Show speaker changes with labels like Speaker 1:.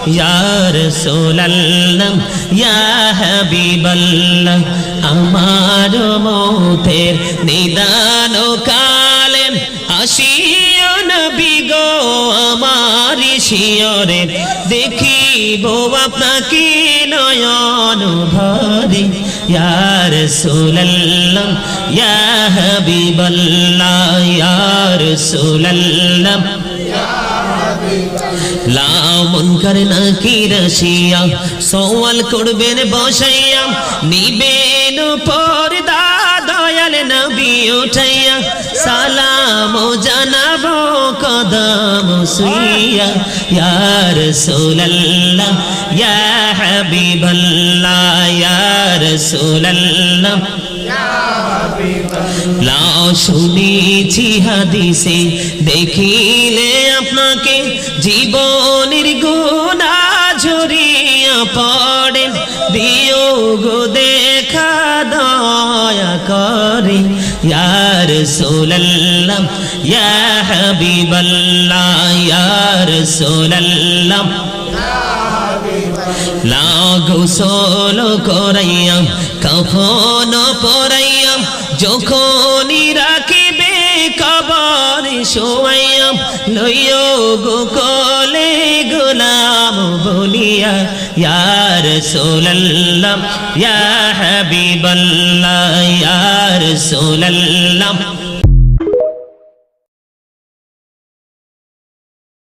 Speaker 1: ইয়া রাসূলুল্লাহ ইয়া হাবিবাল্লাহ আমার মৌতের নিদান কালে আসিও নবী গো আমার শিয়রে দেখিব আপনাকে নয়ন ভরে ইয়া রাসূলুল্লাহ ইয়া হাবিবাল্লাহ ইয়া রাসূলুল্লাহ লা মুনকার নাকির আসিয়া সওয়াল করবেন বসাইয়া নিবেন পর্দা দয়াল নবী উঠাইয়া সালাম জানাবো কদম সুইয়া ইয়া রাসূলুল্লাহ ইয়া হাবিবাল্লাহ ইয়া রাসূলুল্লাহ লাও শুনেছি হাদিসে দেখিলে আপনাকে জীবনের গুনাহ ঝরিয়া পড়ে দিও গো দেখা দয়া করে ইয়া রাসূলুল্লাহ ইয়া হাবিবাল্লাহ ইয়া রাসূলুল্লাহ লাও গোসল করাইয়া কাফন পরাইয়া যখনই রাখিবে কবর শোয়াইয়া লইও গো কোলে গোলাম বলিয়া ইয়া রাসূলুল্লাহ ইয়া হাবিবাল্লাহ ইয়া রাসূলুল্লাহ